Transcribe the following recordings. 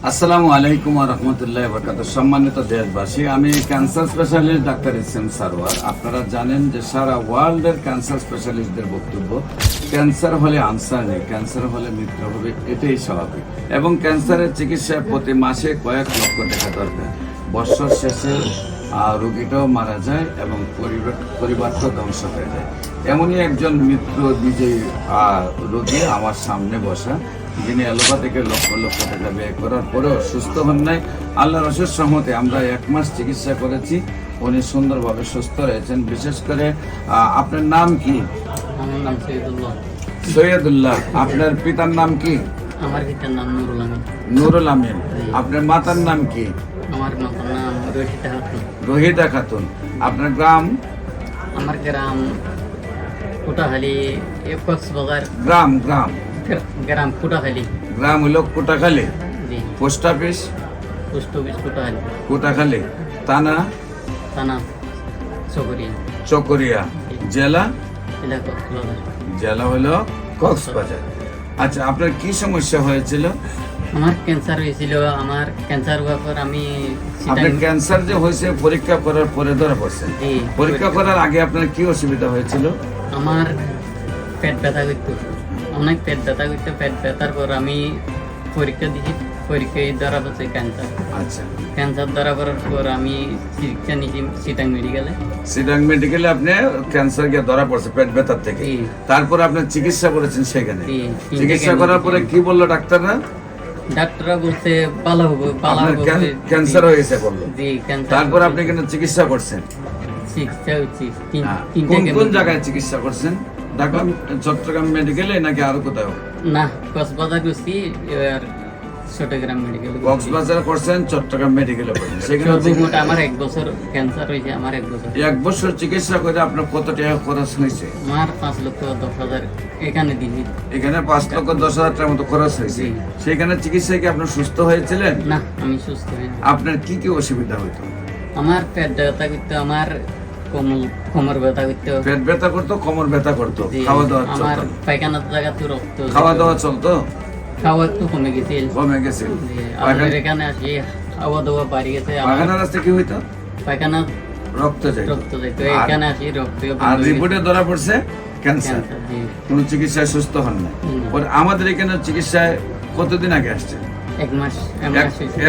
আসসালামু আলাইকুম ওয়া রাহমাতুল্লাহি ওয়া বারাকাতুহু। সম্মানিত দেশবাসী, আমি cancer specialist doctor SM. Sarwar. আপনারা জানেন যে সারা ওয়ার্ল্ডের ক্যান্সার স্পেশালিস্টদের বক্তব্য ক্যান্সার হলে আনসার নেই, ক্যান্সার হলে মৃত্যু হবে, এটাই স্বাভাবিক। এবং ক্যান্সারের চিকিৎসায় প্রতি মাসে কয়েক লক্ষ টাকা দরকার। বছর শেষে রোগীটাও মারা যায় এবং পরিবারটাও ধ্বংস হয়ে যায়। এমনই একজন মৃত্যু বিজয়ী রোগী আমার সামনে বসা, যিনি অ্যালোপ্যাথিকে লক্ষ লক্ষ টাকা ব্যয় করার পরেও সুস্থ হন নাই। আল্লাহর অশেষ রহমতে আমরা 1 মাস চিকিৎসা করেছি, উনি সুন্দরভাবে সুস্থ রয়েছেন। বিশেষ করে আপনার নাম কি? আমার নাম সৈয়দুল্লাহ। সৈয়দুল্লাহ। আপনার পিতার নাম কি? আমার পিতার নাম নুরুল আমিন। নুরুল আমিন। আপনার মাতার নাম কি? আমার মাতার নাম রহিতা খাতুন। রহিতা খাতুন। আপনার গ্রাম? আমার গ্রাম কুটাখালী, কক্সবাজার। গ্রাম গ্রাম গ্রাম কুটাখালী। গ্রাম হলো কোটাখালী। জি। Post office? Post office Kutakhali. Kotakhali. থানা? থানা চকরিয়া। চকরিয়া। জেলা? জেলা কক্সবাজার। জেলা হলো কক্সবাজার। আচ্ছা, আপনার কি সমস্যা হয়েছিল? আমার ক্যান্সার হয়েছিল। আমার ক্যান্সার হওয়ার পর আমি আপনার ক্যান্সার যে হয়েছে পরীক্ষা করার পরে ধরা পড়ছে? জি। পরীক্ষা করার আগে আপনার কি অসুবিধা হয়েছিল? আমার পেট ব্যথা করতো, অনেক পেট ব্যথা করতো। পেট ব্যথার পর আমি পরীক্ষা দিয়েছি, পরীক্ষায় ধরা পড়ছে ক্যান্সার। আচ্ছা, ক্যান্সার ধরা পড়ার পর আমি চিকিৎসা নিয়েছি চিটাং মেডিকেলে। সিডাং মেডিকেলে আপনি ক্যান্সার গিয়ে ধরা পড়ছে পেট ব্যথার থেকে। জি। তারপর আপনি চিকিৎসা করেছেন সেখানে। জি। চিকিৎসা করার পরে কি বললো ডাক্তাররা? ডাক্তাররা বলছে ভালো হবে, ভালো আপনার হবে। ক্যান্সার হয়েছে বললো। জি, ক্যান্সার। তারপর আপনি কেন চিকিৎসা করছেন? চিকিৎসা হচ্ছে কোন জায়গায় চিকিৎসা করছেন? ঢাকা, চট্টগ্রাম মেডিকেলে নাকি আরো কোথাও? না, কক্সবাজার করছি, আর চট্টগ্রাম মেডিকেল। কক্সবাজার করছেন, চট্টগ্রাম মেডিকেলে করছেন। সেখানে সর্বমোট আমার 1 বছর ক্যান্সার হয়েছে। আমার 1 বছর। 1 বছর চিকিৎসা করে আপনার কত টাকা খরচ হয়েছে? আমার 5,10,000 এখানে দিয়েছি। এখানে 5,10,000 টাকার মতো খরচ হয়েছে। জি। সেখানে চিকিৎসায় কি আপনি সুস্থ হয়েছিলেন? না, আমি সুস্থ হইনি। আপনার কি কি অসুবিধা হতো? আমার পেট ব্যথা করতো, আমার কোমর ব্যথা করতো। পেট ব্যথা করতো, কোমর ব্যথা করতো। জি, খাওয়া দাওয়া আমার চলতো? পায়খানার জায়গাতে রক্ত। খাওয়া দাওয়া চলতো? খাওয়া একটু কমে গেছে। কমে গেছে। জি, আমাদের এখানে আসি খাওয়া দাওয়া বাড়ি গেছে। আমার পায়খানা রাস্তায় কি হইতো? পায়খানা রক্ত যাইতো। রক্ত যাইতো। এখানে আসি রক্ত আর রিপোর্টে ধরা পড়ছে ক্যান্সার। ক্যান্সার। জি। কোনো চিকিৎসায় সুস্থ হন না। পরে আমাদের এখানে চিকিৎসায় কতদিন আগে আসছেন? 1 মাস।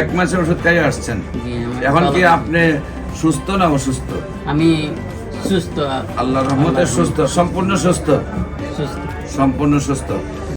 এক মাসের ওষুধ খাইয়ে আসছেন। জি, আমার এখন কি ভালো। আপনি সুস্থ না অসুস্থ? আমি সুস্থ। আল্লাহর রহমতে সুস্থ, সম্পূর্ণ সুস্থ। সুস্থ। সম্পূর্ণ সুস্থ।